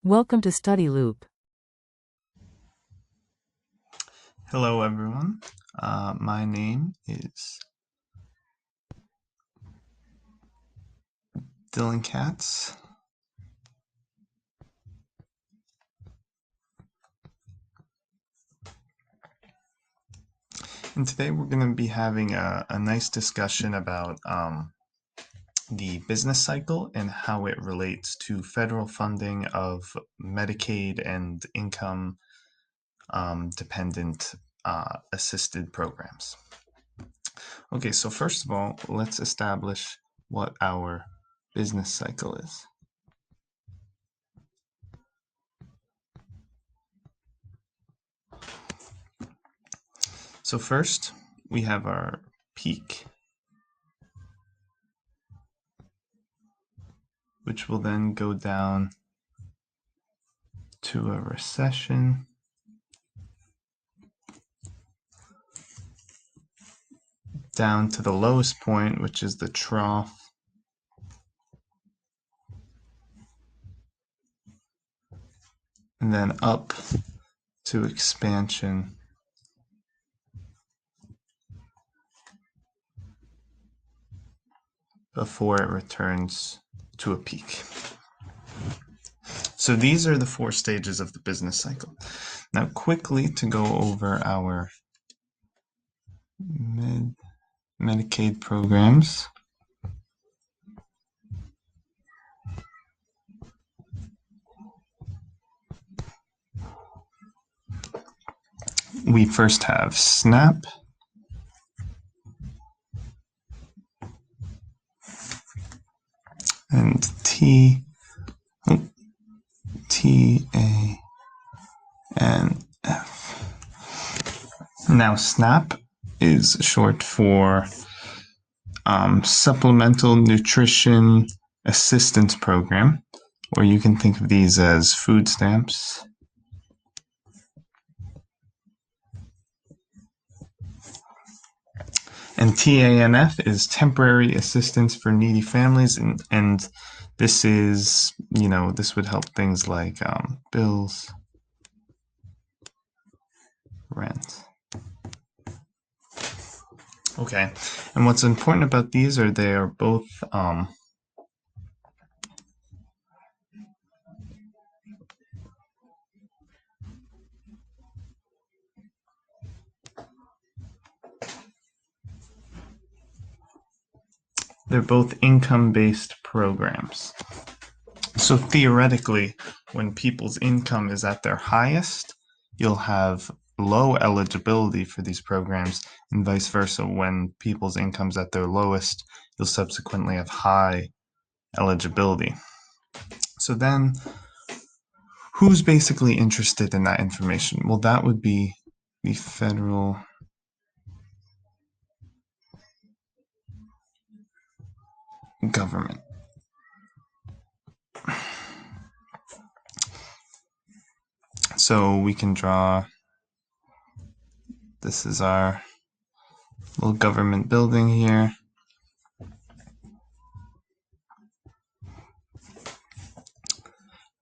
Welcome to Study Loop. Hello, everyone. My name is Dylan Katz. And today we're going to be having a nice discussion about the business cycle and how it relates to federal funding of Medicaid and income dependent assisted programs. Okay, so first of all, let's establish what our business cycle is. So first, we have our peak, which will then go down to a recession, down to the lowest point, which is the trough, and then up to expansion, before it returns to a peak. So these are the 4 stages of the business cycle. Now quickly to go over our Medicaid programs. We first have SNAP, and T, A, and F. Now SNAP is short for Supplemental Nutrition Assistance Program, or you can think of these as food stamps. And TANF is Temporary Assistance for Needy Families, and this is, this would help things like bills, rent. Okay, and what's important about these are they are both they're both income-based programs. So theoretically, when people's income is at their highest, you'll have low eligibility for these programs, and vice versa. When people's income's at their lowest, you'll subsequently have high eligibility. So then, who's basically interested in that information? Well, that would be the federal government. So we can draw, this is our little government building here.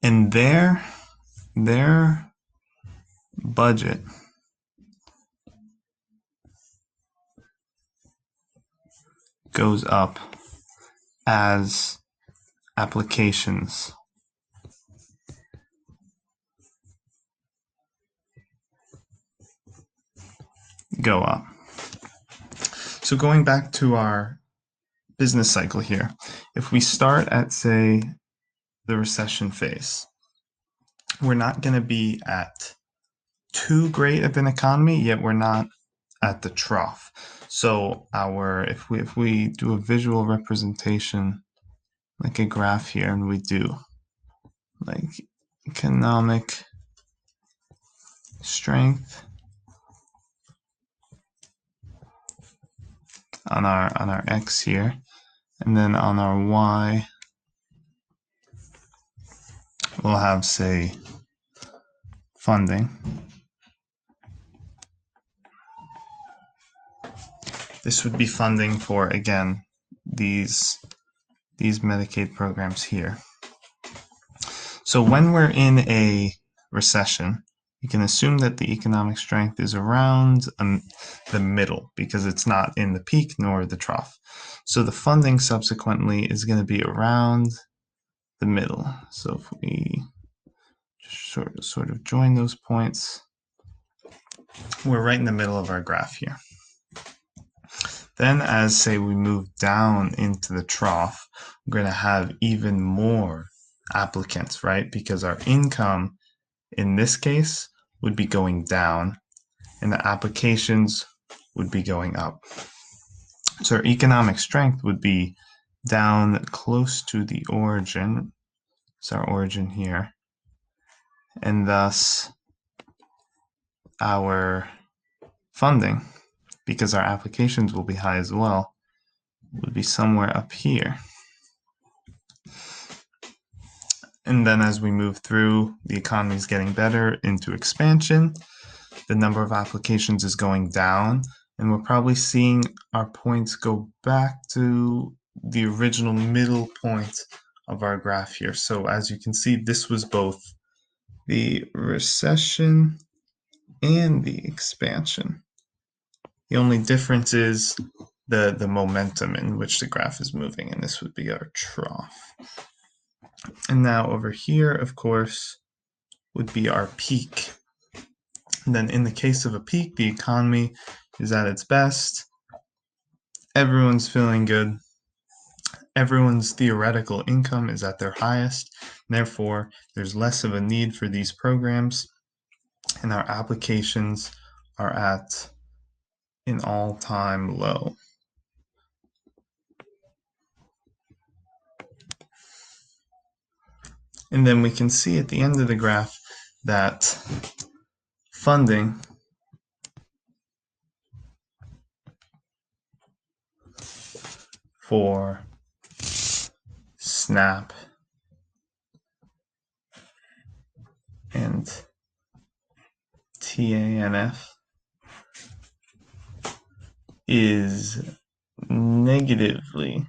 And their budget goes up as applications go up. So going back to our business cycle here, if we start at, say, the recession phase, we're not going to be at too great of an economy, yet we're not at the trough. So if we do a visual representation, like a graph here, and we do like economic strength on our X here, and then on our Y, we'll have, say, funding. This would be funding for, again, these Medicaid programs here. So when we're in a recession, you can assume that the economic strength is around the middle because it's not in the peak nor the trough. So the funding subsequently is going to be around the middle. So if we just sort of join those points, we're right in the middle of our graph here. Then as, say, we move down into the trough, we're going to have even more applicants, right? Because our income in this case would be going down and the applications would be going up. So our economic strength would be down close to the origin. It's our origin here. And thus our funding, because our applications will be high as well, would be somewhere up here. And then as we move through, the economy is getting better into expansion. The number of applications is going down, and we're probably seeing our points go back to the original middle point of our graph here. So as you can see, this was both the recession and the expansion. The only difference is the momentum in which the graph is moving, and this would be our trough. And now over here, of course, would be our peak. And then in the case of a peak, the economy is at its best. Everyone's feeling good. Everyone's theoretical income is at their highest. Therefore, there's less of a need for these programs, and our applications are at an all-time low. And then we can see at the end of the graph that funding for SNAP and TANF is negatively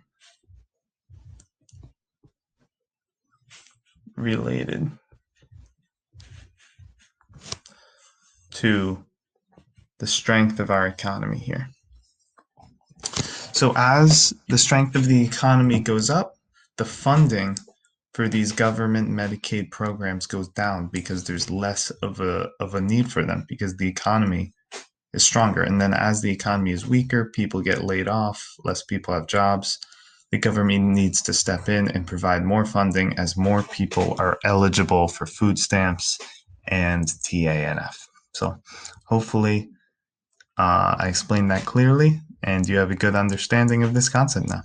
related to the strength of our economy here. So as the strength of the economy goes up, the funding for these government Medicaid programs goes down because there's less of a need for them because the economy is stronger. And then as the economy is weaker, people get laid off, less people have jobs. The government needs to step in and provide more funding as more people are eligible for food stamps and TANF. So hopefully I explained that clearly and you have a good understanding of this concept now.